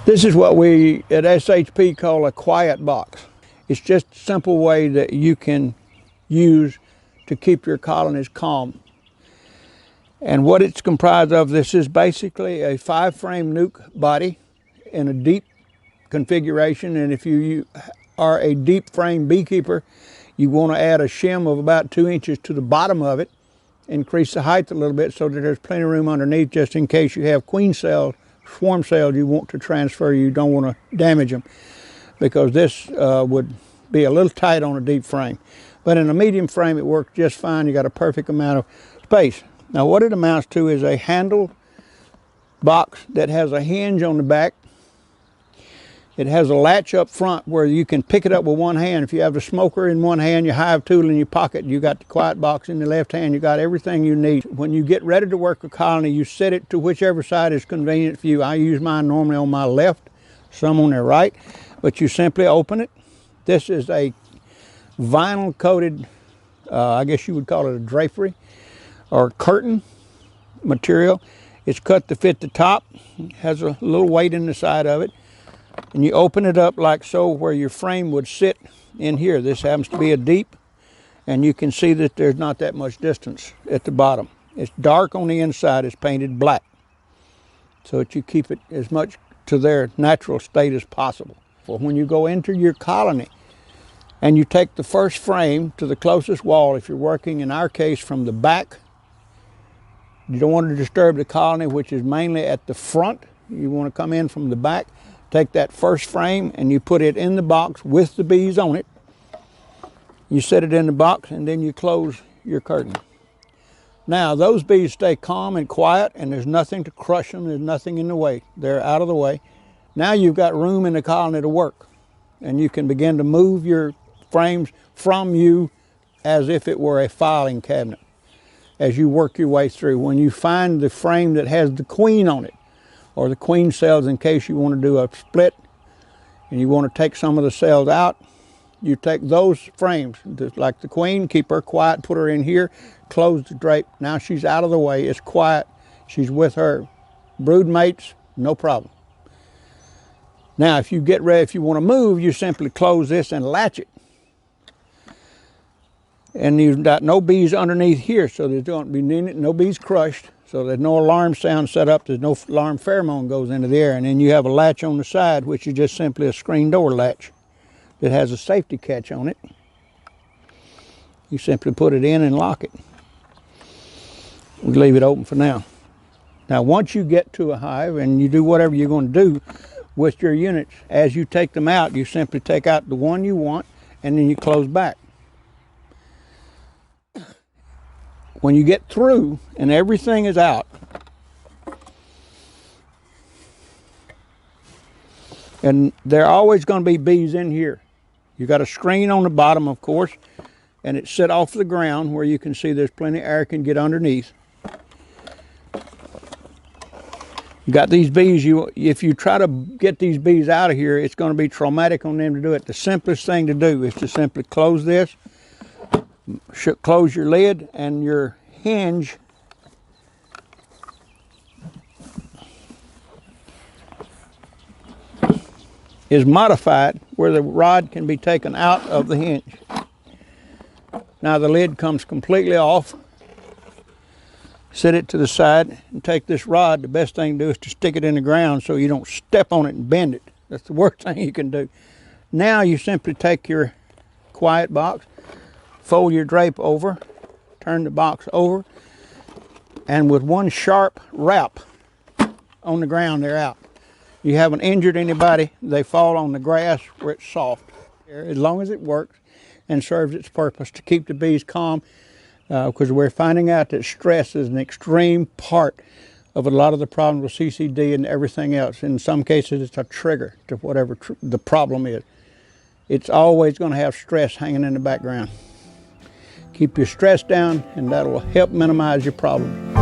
This is what we at SHP call a quiet box. It's just a simple way that you can use to keep your colonies calm. And what it's comprised of, this is basically a 5-frame nuke body in a deep configuration. And if you are a deep frame beekeeper, you want to add a shim of about 2 inches to the bottom of it, increase the height a little bit so that there's plenty of room underneath just in case you have queen cells, swarm cells you want to transfer. You don't want to damage them, because this would be a little tight on a deep frame. But in a medium frame it works just fine. You got a perfect amount of space. Now what it amounts to is a handled box that has a hinge on the back. It has a latch up front where you can pick it up with one hand. If you have the smoker in one hand, your hive tool in your pocket, you got the quiet box in the left hand, you got everything you need. When you get ready to work a colony, you set it to whichever side is convenient for you. I use mine normally on my left, some on their right, but you simply open it. This is a vinyl coated, I guess you would call it a drapery or curtain material. It's cut to fit the top, has a little weight in the side of it. And you open it up like so, where your frame would sit in here. This happens to be a deep, and you can see that there's not that much distance at the bottom. It's dark on the inside, it's painted black, so that you keep it as much to their natural state as possible. Well, when you go into your colony and you take the first frame to the closest wall, if you're working in our case from the back, you don't want to disturb the colony, which is mainly at the front. You want to come in from the back. Take that first frame and you put it in the box with the bees on it. You set it in the box and then you close your curtain. Now those bees stay calm and quiet, and there's nothing to crush them, there's nothing in the way. They're out of the way. Now you've got room in the colony to work, and you can begin to move your frames from you as if it were a filing cabinet as you work your way through. When you find the frame that has the queen on it, or the queen cells, in case you want to do a split and you want to take some of the cells out, you take those frames, just like the queen, keep her quiet, put her in here, close the drape. Now she's out of the way, it's quiet, she's with her brood mates, no problem. Now if you get ready, if you want to move, you simply close this and latch it. And you've got no bees underneath here, so there's don't be no bees crushed. So there's no alarm sound set up, there's no alarm pheromone goes into the air. And then you have a latch on the side, which is just simply a screen door latch that has a safety catch on it. You simply put it in and lock it. We leave it open for now. Now once you get to a hive and you do whatever you're going to do with your units, as you take them out, you simply take out the one you want and then you close back. When you get through and everything is out, and there are always going to be bees in here. You got a screen on the bottom, of course, and it's set off the ground where you can see there's plenty of air can get underneath. You got these bees, if you try to get these bees out of here, it's going to be traumatic on them to do it. The simplest thing to do is to simply close this, close your lid, and your hinge is modified where the rod can be taken out of the hinge. Now the lid comes completely off. Set it to the side and take this rod. The best thing to do is to stick it in the ground so you don't step on it and bend it. That's the worst thing you can do. Now you simply take your quiet box, fold your drape over, turn the box over, and with one sharp rap on the ground, they're out. You haven't injured anybody. They fall on the grass where it's soft. As long as it works and serves its purpose to keep the bees calm, because we're finding out that stress is an extreme part of a lot of the problems with CCD and everything else. In some cases, it's a trigger to whatever the problem is. It's always going to have stress hanging in the background. Keep your stress down, and that'll help minimize your problem.